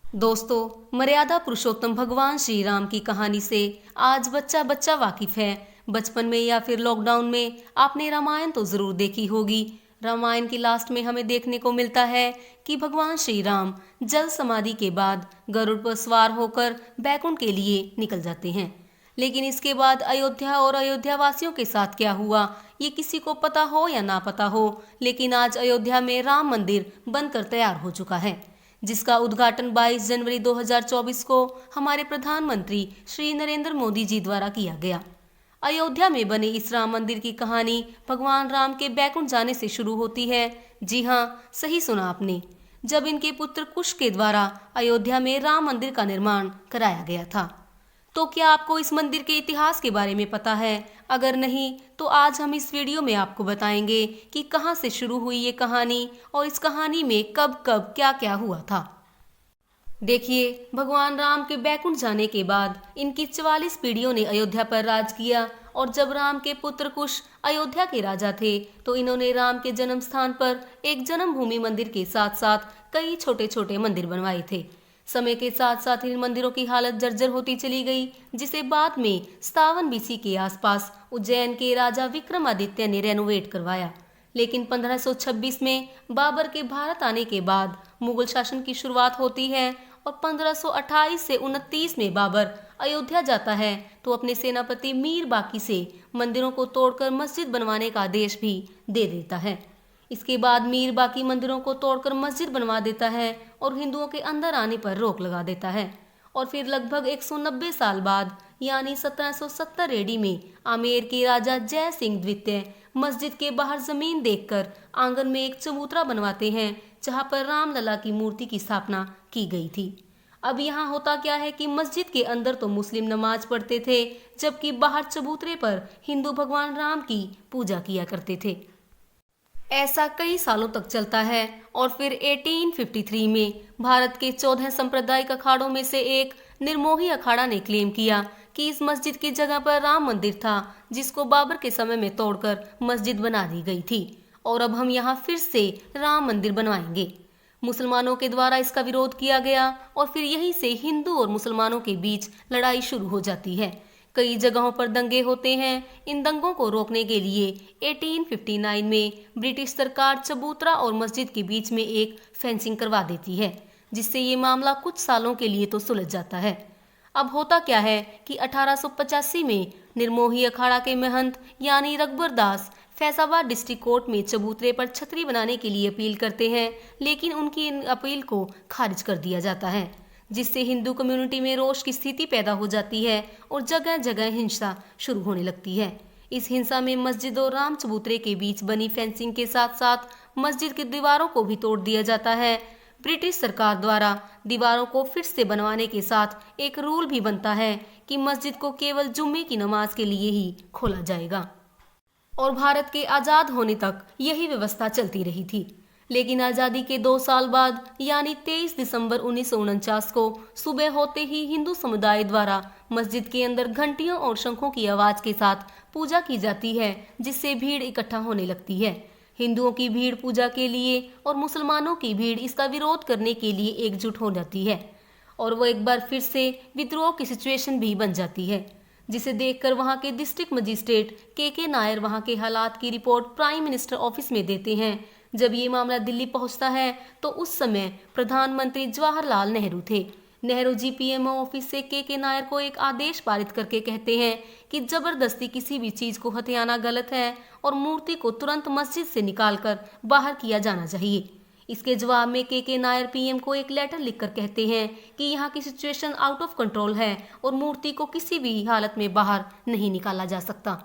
दोस्तों, मर्यादा पुरुषोत्तम भगवान श्री राम की कहानी से आज बच्चा बच्चा वाकिफ है। बचपन में या फिर लॉकडाउन में आपने रामायण तो जरूर देखी होगी। रामायण की लास्ट में हमें देखने को मिलता है कि भगवान श्री राम जल समाधि के बाद गरुड़ पर सवार होकर बैकुंठ के लिए निकल जाते हैं। लेकिन इसके बाद अयोध्या और अयोध्या वासियों के साथ क्या हुआ, ये किसी को पता हो या ना पता हो, लेकिन आज अयोध्या में राम मंदिर बनकर तैयार हो चुका है, जिसका उद्घाटन 22 जनवरी 2024 को हमारे प्रधानमंत्री श्री नरेंद्र मोदी जी द्वारा किया गया। अयोध्या में बने इस राम मंदिर की कहानी भगवान राम के बैकुंठ जाने से शुरू होती है। जी हाँ, सही सुना आपने, जब इनके पुत्र कुश के द्वारा अयोध्या में राम मंदिर का निर्माण कराया गया था। तो क्या आपको इस मंदिर के इतिहास के बारे में पता है? अगर नहीं तो आज हम इस वीडियो में आपको बताएंगे कि कहां से शुरू हुई ये कहानी और इस कहानी में कब कब क्या क्या हुआ था। देखिए, भगवान राम के बैकुंठ जाने के बाद इनकी 44 पीढ़ियों ने अयोध्या पर राज किया और जब राम के पुत्र कुश अयोध्या के राजा थे तो इन्होंने राम के जन्म स्थान पर एक जन्मभूमि मंदिर के साथ साथ कई छोटे छोटे मंदिर बनवाए थे। समय के साथ साथ इन मंदिरों की हालत जर्जर होती चली गई, जिसे बाद में 57 बीसी के आसपास उज्जैन के राजा विक्रमादित्य ने रेनोवेट करवाया। लेकिन 1526 में बाबर के भारत आने के बाद मुगल शासन की शुरुआत होती है और 1528 से 29 में बाबर अयोध्या जाता है तो अपने सेनापति मीर बाकी से मंदिरों को तोड़कर मस्जिद बनवाने का आदेश भी दे देता है। इसके बाद मीर बाकी मंदिरों को तोड़कर मस्जिद बनवा देता है और हिंदुओं के अंदर आने पर रोक लगा देता है। और फिर लगभग 190 साल बाद यानी 1770 एडी में आमेर के राजा जय सिंह द्वितीय मस्जिद के बाहर जमीन देखकर आंगन में एक चबूतरा बनवाते हैं, जहां पर रामलला की मूर्ति की स्थापना की गई थी। अब यहाँ होता क्या है कि मस्जिद के अंदर तो मुस्लिम नमाज पढ़ते थे, जबकि बाहर चबूतरे पर हिंदू भगवान राम की पूजा किया करते थे। ऐसा कई सालों तक चलता है और फिर 1853 में भारत के 14 सांप्रदायिक अखाड़ों में से एक निर्मोही अखाड़ा ने क्लेम किया कि इस मस्जिद की जगह पर राम मंदिर था, जिसको बाबर के समय में तोड़कर मस्जिद बना दी गई थी और अब हम यहाँ फिर से राम मंदिर बनवाएंगे। मुसलमानों के द्वारा इसका विरोध किया गया और फिर यहीं से हिंदू और मुसलमानों के बीच लड़ाई शुरू हो जाती है। कई जगहों पर दंगे होते हैं। इन दंगों को रोकने के लिए 1859 में ब्रिटिश सरकार चबूतरा और मस्जिद के बीच में एक फेंसिंग करवा देती है, जिससे ये मामला कुछ सालों के लिए तो सुलझ जाता है। अब होता क्या है कि 1885 में निर्मोही अखाड़ा के महंत यानी रघुबर दास फैजाबाद डिस्ट्रिक्ट कोर्ट में चबूतरे पर छतरी बनाने के लिए अपील करते हैं, लेकिन उनकी अपील को खारिज कर दिया जाता है, जिससे हिंदू कम्युनिटी में रोष की स्थिति पैदा हो जाती है और जगह जगह हिंसा शुरू होने लगती है। इस हिंसा में मस्जिद और राम चबूतरे के बीच बनी फेंसिंग के साथ साथ मस्जिद की दीवारों को भी तोड़ दिया जाता है। ब्रिटिश सरकार द्वारा दीवारों को फिर से बनवाने के साथ एक रूल भी बनता है कि मस्जिद को केवल जुम्मे की नमाज के लिए ही खोला जाएगा और भारत के आजाद होने तक यही व्यवस्था चलती रही थी। लेकिन आजादी के 2 साल बाद यानी 23 दिसंबर 1949 को सुबह होते ही हिंदू समुदाय द्वारा मस्जिद के अंदर घंटियों और शंखों की आवाज के साथ पूजा की जाती है, जिससे भीड़ इकट्ठा होने लगती है। हिंदुओं की भीड़ पूजा के लिए और मुसलमानों की भीड़ इसका विरोध करने के लिए एकजुट हो जाती है और वो एक बार फिर से विद्रोह की सिचुएशन भी बन जाती है, जिसे देखकर वहां के डिस्ट्रिक्ट मजिस्ट्रेट के नायर वहां के हालात की रिपोर्ट प्राइम मिनिस्टर ऑफिस में देते हैं। जब ये मामला दिल्ली पहुंचता है तो उस समय प्रधानमंत्री जवाहरलाल नेहरू थे। नेहरू जी पीएमओ ऑफिस से के नायर को एक आदेश पारित करके कहते हैं कि जबरदस्ती किसी भी चीज को हथियाना गलत है और मूर्ति को तुरंत मस्जिद से निकालकर बाहर किया जाना चाहिए। इसके जवाब में के नायर पीएम को एक लेटर लिखकर कहते हैं कि यहाँ की सिचुएशन आउट ऑफ कंट्रोल है और मूर्ति को किसी भी हालत में बाहर नहीं निकाला जा सकता,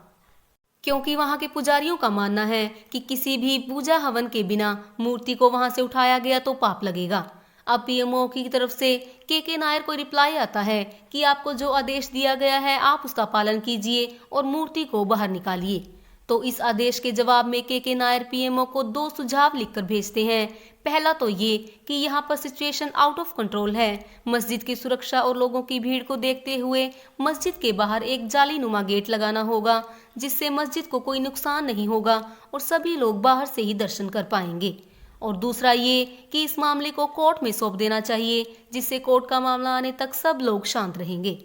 क्योंकि वहां के पुजारियों का मानना है कि किसी भी पूजा हवन के बिना मूर्ति को वहां से उठाया गया तो पाप लगेगा। अब पीएमओ की तरफ से के नायर को रिप्लाई आता है कि आपको जो आदेश दिया गया है आप उसका पालन कीजिए और मूर्ति को बाहर निकालिए। तो इस आदेश के जवाब में के नायर पीएमओ को 2 सुझाव लिखकर भेजते हैं। पहला तो ये कि यहाँ पर सिचुएशन आउट ऑफ कंट्रोल है, मस्जिद की सुरक्षा और लोगों की भीड़ को देखते हुए मस्जिद के बाहर एक जालीनुमा गेट लगाना होगा, जिससे मस्जिद को कोई नुकसान नहीं होगा और सभी लोग बाहर से ही दर्शन कर पाएंगे। और दूसरा ये कि इस मामले को कोर्ट में सौंप देना चाहिए, जिससे कोर्ट का मामला आने तक सब लोग शांत रहेंगे।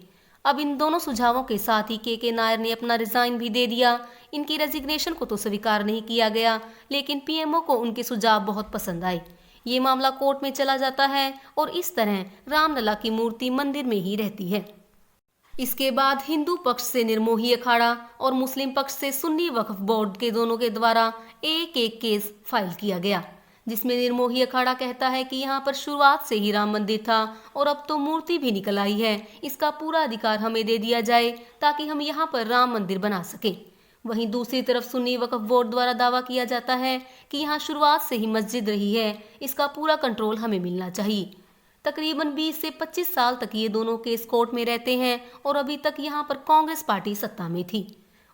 अब इन दोनों सुझावों के साथ ही के नायर ने अपना रिजाइन भी दे दिया। इनकी रेजिग्नेशन को तो स्वीकार नहीं किया गया, लेकिन पीएमओ को उनके सुझाव बहुत पसंद आए। ये मामला कोर्ट में चला जाता है और इस तरह रामलला की मूर्ति मंदिर में ही रहती है। इसके बाद हिंदू पक्ष से निर्मोही अखाड़ा और मुस्लिम पक्ष से सुन्नी वक्फ बोर्ड के दोनों के द्वारा एक एक केस फाइल किया गया, जिसमें निर्मोही अखाड़ा कहता है कि यहाँ पर शुरुआत से ही राम मंदिर था और अब तो मूर्ति भी निकल आई है, इसका पूरा अधिकार हमें दे दिया जाए ताकि हम यहाँ पर राम मंदिर बना सकें। वहीं दूसरी तरफ सुन्नी वक्फ बोर्ड द्वारा दावा किया जाता है कि यहाँ शुरुआत से ही मस्जिद रही है, इसका पूरा कंट्रोल हमें मिलना चाहिए। तकरीबन 20 से 25 साल तक ये दोनों केस कोर्ट में रहते हैं और अभी तक यहाँ पर कांग्रेस पार्टी सत्ता में थी।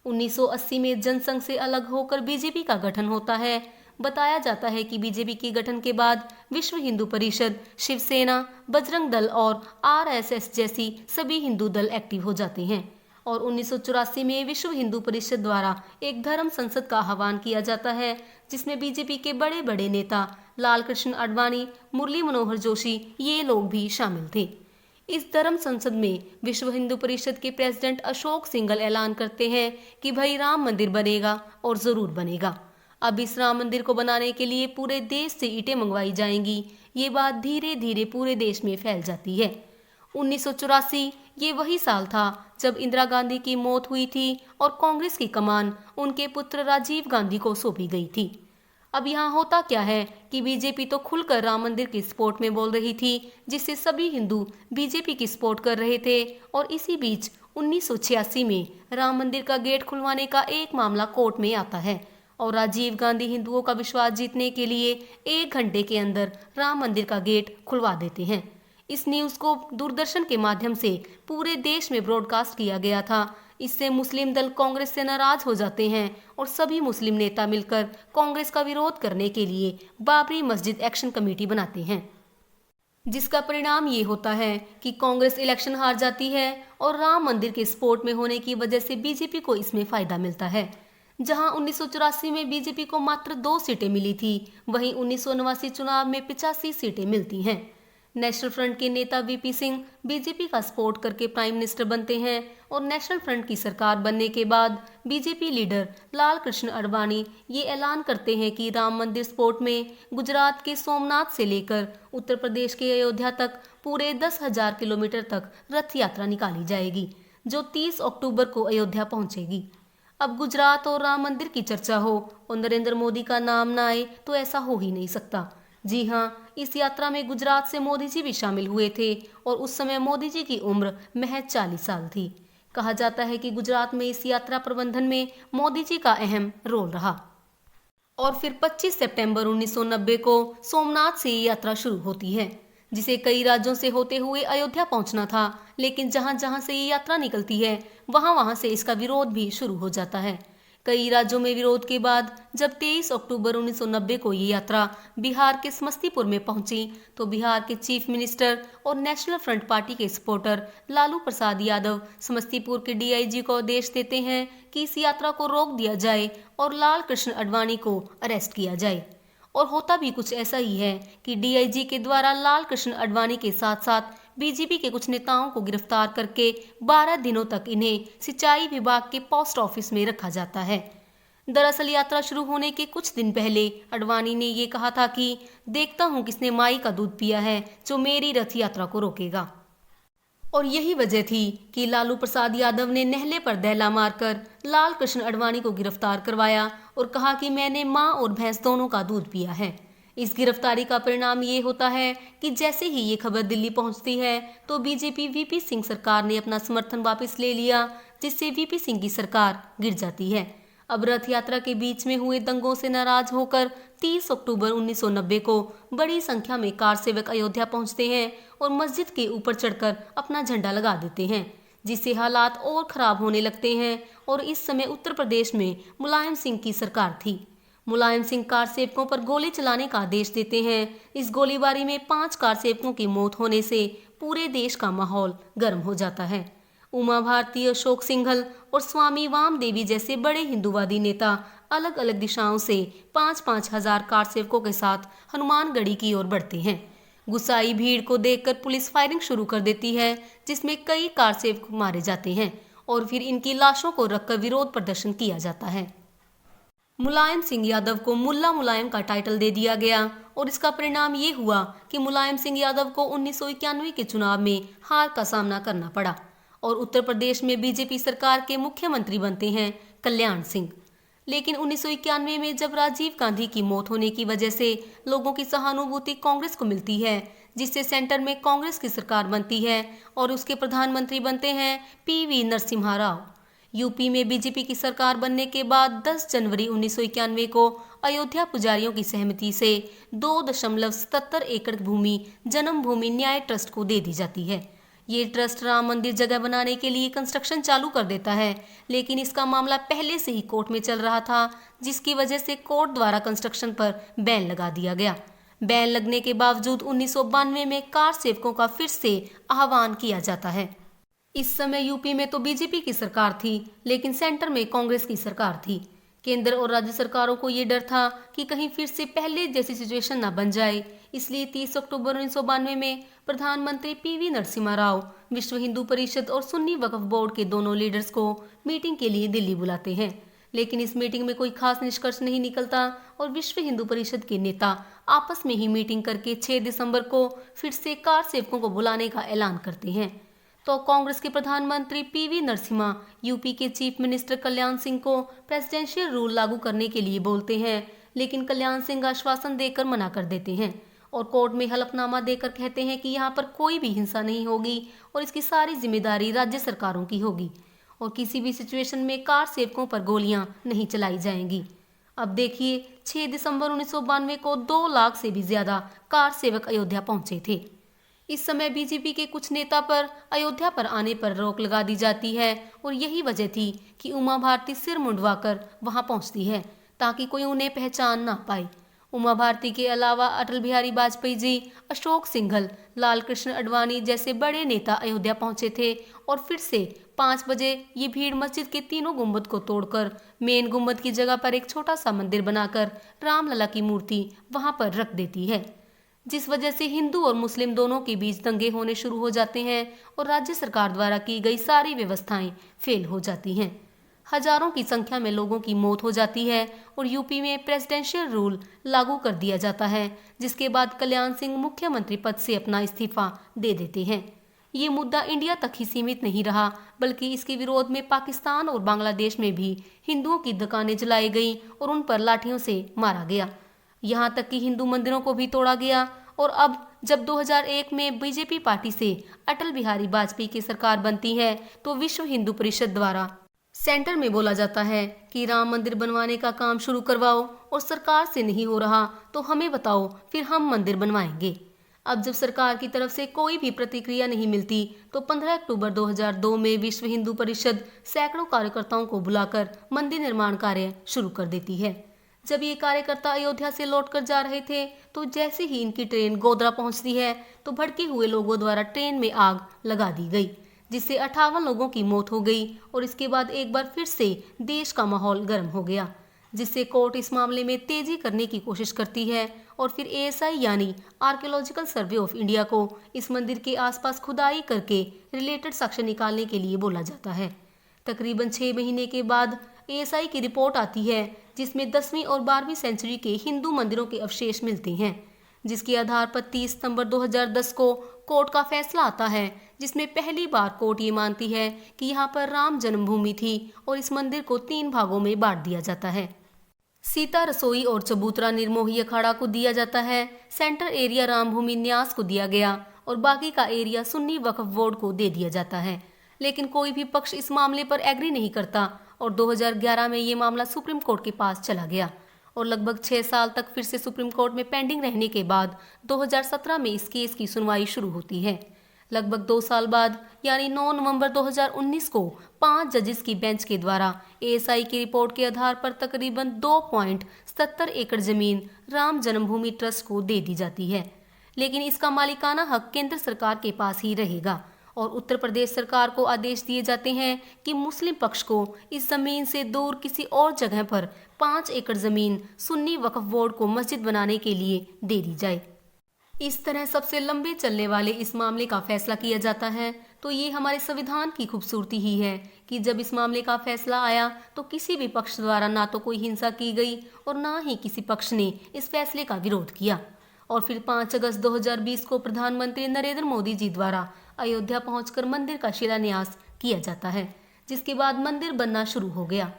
1980 में जनसंघ से अलग होकर बीजेपी का गठन होता है। बताया जाता है कि बीजेपी के गठन के बाद विश्व हिंदू परिषद, शिवसेना, बजरंग दल और आरएसएस जैसी सभी हिंदू दल एक्टिव हो जाते हैं और 1984 में विश्व हिंदू परिषद द्वारा एक धर्म संसद का आह्वान किया जाता है, जिसमें बीजेपी के बड़े बड़े नेता लाल कृष्ण आडवाणी, मुरली मनोहर जोशी ये लोग भी शामिल थे। इस धर्म संसद में विश्व हिंदू परिषद के प्रेसिडेंट अशोक सिंघल ऐलान करते हैं कि भाई राम मंदिर बनेगा और जरूर बनेगा। अब इस राम मंदिर को बनाने के लिए पूरे देश से ईंटें मंगवाई जाएंगी। ये बात धीरे धीरे पूरे देश में फैल जाती है। 1984 ये वही साल था जब इंदिरा गांधी की मौत हुई थी और कांग्रेस की कमान उनके पुत्र राजीव गांधी को सौंपी गई थी। अब यहाँ होता क्या है कि बीजेपी तो खुलकर राम मंदिर की सपोर्ट में बोल रही थी, जिससे सभी हिंदू बीजेपी की सपोर्ट कर रहे थे और इसी बीच 1986 में राम मंदिर का गेट खुलवाने का एक मामला कोर्ट में आता है और राजीव गांधी हिंदुओं का विश्वास जीतने के लिए 1 घंटे के अंदर राम मंदिर का गेट खुलवा देते हैं। इस न्यूज़ को दूरदर्शन के माध्यम से पूरे देश में ब्रॉडकास्ट किया गया था। इससे मुस्लिम दल कांग्रेस से नाराज हो जाते हैं और सभी मुस्लिम नेता मिलकर कांग्रेस का विरोध करने के लिए बाबरी मस्जिद एक्शन कमेटी बनाते हैं, जिसका परिणाम ये होता है कि कांग्रेस इलेक्शन हार जाती है और राम मंदिर के सपोर्ट में होने की वजह से बीजेपी को इसमें फायदा मिलता है। जहां 1984 में बीजेपी को मात्र 2 सीटें मिली थी, वहीं 1989 चुनाव में 85 सीटें मिलती हैं। नेशनल फ्रंट के नेता वीपी सिंह बीजेपी का सपोर्ट करके प्राइम मिनिस्टर बनते हैं और नेशनल फ्रंट की सरकार बनने के बाद बीजेपी लीडर लाल कृष्ण आडवाणी ये ऐलान करते हैं कि राम मंदिर सपोर्ट में गुजरात के सोमनाथ से लेकर उत्तर प्रदेश के अयोध्या तक पूरे 10,000 किलोमीटर तक रथ यात्रा निकाली जाएगी, जो 30 अक्टूबर को अयोध्या पहुंचेगी। अब गुजरात और राम मंदिर की चर्चा हो और नरेंद्र मोदी का नाम ना आए तो ऐसा हो ही नहीं सकता। जी हाँ, इस यात्रा में गुजरात से मोदी जी भी शामिल हुए थे और उस समय मोदी जी की उम्र महज 40 साल थी। कहा जाता है कि गुजरात में इस यात्रा प्रबंधन में मोदी जी का अहम रोल रहा। और फिर 25 सितंबर 1990 को सोमनाथ से ये यात्रा शुरू होती है, जिसे कई राज्यों से होते हुए अयोध्या पहुंचना था, लेकिन जहां जहां से ये यात्रा निकलती है वहां वहां से इसका विरोध भी शुरू हो जाता है। कई राज्यों में विरोध के बाद जब 23 अक्टूबर 1990 को ये यात्रा बिहार के समस्तीपुर में पहुंची तो बिहार के चीफ मिनिस्टर और नेशनल फ्रंट पार्टी के सपोर्टर लालू प्रसाद यादव समस्तीपुर के डीआईजी को आदेश देते हैं कि इस यात्रा को रोक दिया जाए और लाल कृष्ण आडवाणी को अरेस्ट किया जाए। और होता भी कुछ ऐसा ही है कि डीआईजी के द्वारा लाल कृष्ण आडवाणी के साथ साथ बीजेपी के कुछ नेताओं को गिरफ्तार करके 12 दिनों तक इन्हें सिंचाई विभाग के पोस्ट ऑफिस में रखा जाता है। दरअसल यात्रा शुरू होने के कुछ दिन पहले आडवाणी ने ये कहा था कि देखता हूं किसने माई का दूध पिया है जो मेरी रथ यात्रा को रोकेगा। और यही वजह थी कि लालू प्रसाद यादव ने नहले पर दहला मारकर लाल कृष्ण आडवाणी को गिरफ्तार करवाया और कहा कि मैंने माँ और भैंस दोनों का दूध पिया है। इस गिरफ्तारी का परिणाम ये होता है कि जैसे ही ये खबर दिल्ली पहुंचती है तो बीजेपी वीपी सिंह सरकार ने अपना समर्थन वापस ले लिया, जिससे वीपी सिंह की सरकार गिर जाती है। अब रथ यात्रा के बीच में हुए दंगों से नाराज होकर 30 अक्टूबर 1990 को बड़ी संख्या में कार सेवक अयोध्या पहुंचते हैं और मस्जिद के ऊपर चढ़कर अपना झंडा लगा देते हैं, जिससे हालात और खराब होने लगते हैं। और इस समय उत्तर प्रदेश में मुलायम सिंह की सरकार थी। मुलायम सिंह कार सेवकों पर गोली चलाने का आदेश देते हैं। इस गोलीबारी में 5 कार सेवकों की मौत होने से पूरे देश का माहौल गर्म हो जाता है। उमा भारती, अशोक सिंघल और स्वामी वामदेवी जैसे बड़े हिंदूवादी नेता अलग अलग दिशाओं से 5-5 हजार कार सेवकों के साथ हनुमानगढ़ी की ओर बढ़ते हैं। गुस्साई भीड़ को देखकर पुलिस फायरिंग शुरू कर देती है, जिसमें कई कार सेवक मारे जाते हैं और फिर इनकी लाशों को रखकर विरोध प्रदर्शन किया जाता है। मुलायम सिंह यादव को मुल्ला मुलायम का टाइटल दे दिया गया और इसका परिणाम ये हुआ कि मुलायम सिंह यादव को 1991 के चुनाव में हार का सामना करना पड़ा और उत्तर प्रदेश में बीजेपी सरकार के मुख्यमंत्री बनते हैं कल्याण सिंह। लेकिन 1991 में जब राजीव गांधी की मौत होने की वजह से लोगों की सहानुभूति कांग्रेस को मिलती है, जिससे सेंटर में कांग्रेस की सरकार बनती है और उसके प्रधानमंत्री बनते हैं पीवी नरसिम्हा राव। यूपी में बीजेपी की सरकार बनने के बाद 10 जनवरी 1991 को अयोध्या पुजारियों की सहमति से 2.77 एकड़ भूमि जन्मभूमि न्याय ट्रस्ट को दे दी जाती है। ये ट्रस्ट राम मंदिर जगह बनाने के लिए कंस्ट्रक्शन चालू कर देता है, लेकिन इसका मामला पहले से ही कोर्ट में चल रहा था, जिसकी वजह से कोर्ट द्वारा कंस्ट्रक्शन पर बैन लगा दिया गया। बैन लगने के बावजूद 1992 में कार सेवकों का फिर से आह्वान किया जाता है। इस समय यूपी में तो बीजेपी की सरकार थी, लेकिन सेंटर में कांग्रेस की सरकार थी। केंद्र और राज्य सरकारों को ये डर था कि कहीं फिर से पहले जैसी सिचुएशन न बन जाए, इसलिए 30 अक्टूबर 1992 में प्रधानमंत्री पीवी नरसिम्हा राव विश्व हिंदू परिषद और सुन्नी वक्फ बोर्ड के दोनों लीडर्स को मीटिंग के लिए दिल्ली बुलाते हैं। लेकिन इस मीटिंग में कोई खास निष्कर्ष नहीं निकलता और विश्व हिंदू परिषद के नेता आपस में ही मीटिंग करके 6 दिसंबर को फिर से कार सेवकों को बुलाने का ऐलान करते हैं। तो कांग्रेस के प्रधानमंत्री पीवी नरसिम्हा यूपी के चीफ मिनिस्टर कल्याण सिंह को प्रेसिडेंशियल रूल लागू करने के लिए बोलते हैं, लेकिन कल्याण सिंह आश्वासन देकर मना कर देते हैं और कोर्ट में हलफनामा देकर कहते हैं कि यहाँ पर कोई भी हिंसा नहीं होगी और इसकी सारी जिम्मेदारी राज्य सरकारों की होगी और किसी भी सिचुएशन में कार सेवकों पर गोलियां नहीं चलाई जाएंगी। अब देखिए, 6 दिसंबर 1992 को 2 लाख से भी ज्यादा कार सेवक अयोध्या पहुंचे थे। इस समय बीजेपी के कुछ नेता पर अयोध्या पर आने पर रोक लगा दी जाती है और यही वजह थी कि उमा भारती सिर मुंडवाकर वहां पहुंचती है ताकि कोई उन्हें पहचान ना पाए। उमा भारती के अलावा अटल बिहारी वाजपेयी जी, अशोक सिंघल, लाल कृष्ण आडवाणी जैसे बड़े नेता अयोध्या पहुंचे थे और फिर से 5 बजे ये भीड़ मस्जिद के तीनों गुंबद को तोड़कर मेन गुंबद की जगह पर एक छोटा सा मंदिर बनाकर रामलला की मूर्ति वहां पर रख देती है, जिस वजह से हिंदू और मुस्लिम दोनों के बीच दंगे होने शुरू हो जाते हैं और राज्य सरकार द्वारा की गई सारी व्यवस्थाएं फेल हो जाती हैं। हजारों की संख्या में लोगों की मौत हो जाती है और यूपी में प्रेसिडेंशियल रूल लागू कर दिया जाता है, जिसके बाद कल्याण सिंह मुख्यमंत्री पद से अपना इस्तीफा दे देते हैं। ये मुद्दा इंडिया तक ही सीमित नहीं रहा, बल्कि इसके विरोध में पाकिस्तान और बांग्लादेश में भी हिंदुओं की दुकानें जलाई गई और उन पर लाठियों से मारा गया। यहाँ तक कि हिंदू मंदिरों को भी तोड़ा गया। और अब जब 2001 में बीजेपी पार्टी से अटल बिहारी वाजपेयी की सरकार बनती है तो विश्व हिंदू परिषद द्वारा सेंटर में बोला जाता है कि राम मंदिर बनवाने का काम शुरू करवाओ और सरकार से नहीं हो रहा तो हमें बताओ, फिर हम मंदिर बनवाएंगे। अब जब सरकार की तरफ से कोई भी प्रतिक्रिया नहीं मिलती तो 15 अक्टूबर 2002 में विश्व हिंदू परिषद सैकड़ों कार्यकर्ताओं को बुलाकर मंदिर निर्माण कार्य शुरू कर देती है। जब ये कार्यकर्ता अयोध्या से लौटकर जा रहे थे तो जैसे ही इनकी ट्रेन गोधरा पहुंचती है तो भड़के हुए लोगों द्वारा ट्रेन में आग लगा दी गई, जिससे 58 लोगों की मौत हो गई और इसके बाद एक बार फिर से देश का माहौल गर्म हो गया, जिससे कोर्ट इस मामले में तेजी करने की कोशिश करती है और फिर एएसआई यानी आर्कियोलॉजिकल सर्वे ऑफ इंडिया को इस मंदिर के आसपास खुदाई करके रिलेटेड साक्ष्य निकालने के लिए बोला जाता है। तकरीबन 6 महीने के बाद एएसआई की रिपोर्ट आती है जिसमें 10वीं और 12वीं सेंचुरी के हिंदू मंदिरों के अवशेष मिलते हैं, जिसके आधार पर 30 सितंबर 2010 को कोर्ट का फैसला आता है, जिसमें पहली बार कोर्ट ये मानती है कि यहाँ पर राम जन्मभूमि थी और इस मंदिर को 3 भागों में बांट दिया जाता है। सीता रसोई और चबूतरा निर्मोही अखाड़ा को दिया जाता है, सेंटर एरिया रामभूमि न्यास को दिया गया और बाकी का एरिया सुन्नी वक्फ बोर्ड को दे दिया जाता है। लेकिन कोई भी पक्ष इस मामले पर एग्री नहीं करता और 2011 में ये मामला सुप्रीम कोर्ट के पास चला गया और लगभग 6 साल तक फिर से सुप्रीम कोर्ट में पेंडिंग रहने के बाद 2017 में इस केस की सुनवाई शुरू होती है। लगभग 2 साल बाद यानी 9 नवंबर 2019 को 5 जजेस की बेंच के द्वारा एएसआई की रिपोर्ट के आधार पर तकरीबन 2.77 एकड़ जमीन राम जन्मभूमि ट्रस्ट को दे दी जाती है, लेकिन इसका मालिकाना हक केंद्र सरकार के पास ही रहेगा और उत्तर प्रदेश सरकार को आदेश दिए जाते हैं कि मुस्लिम पक्ष को इस जमीन से दूर किसी और जगह पर 5 एकड़ जमीन सुन्नी वक्फ बोर्ड को मस्जिद बनाने के लिए दे दी जाए। इस तरह सबसे लंबे चलने वाले इस मामले का फैसला किया जाता है। तो ये हमारे संविधान की खूबसूरती ही है कि जब इस मामले का फैसला आया तो किसी भी पक्ष द्वारा ना तो कोई हिंसा की गई और ना ही किसी पक्ष ने इस फैसले का विरोध किया। और फिर 5 अगस्त 2020 को प्रधानमंत्री नरेंद्र मोदी जी द्वारा अयोध्या पहुंचकर मंदिर का शिलान्यास किया जाता है, जिसके बाद मंदिर बनना शुरू हो गया।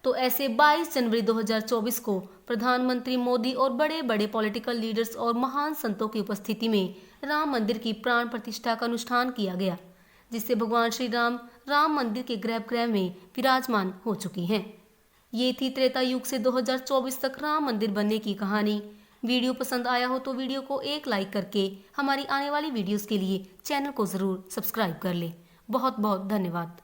तो ऐसे 22 जनवरी 2024 को प्रधानमंत्री मोदी और बड़े बड़े पॉलिटिकल लीडर्स और महान संतों की उपस्थिति में राम मंदिर की प्राण प्रतिष्ठा का अनुष्ठान किया गया, जिससे भगवान श्री राम मंदिर के गर्भगृह में विराजमान हो चुके हैं। ये थी त्रेता युग से 2024 तक राम मंदिर बनने की कहानी। वीडियो पसंद आया हो तो वीडियो को एक लाइक करके हमारी आने वाली वीडियोस के लिए चैनल को जरूर सब्सक्राइब कर ले। बहुत बहुत धन्यवाद।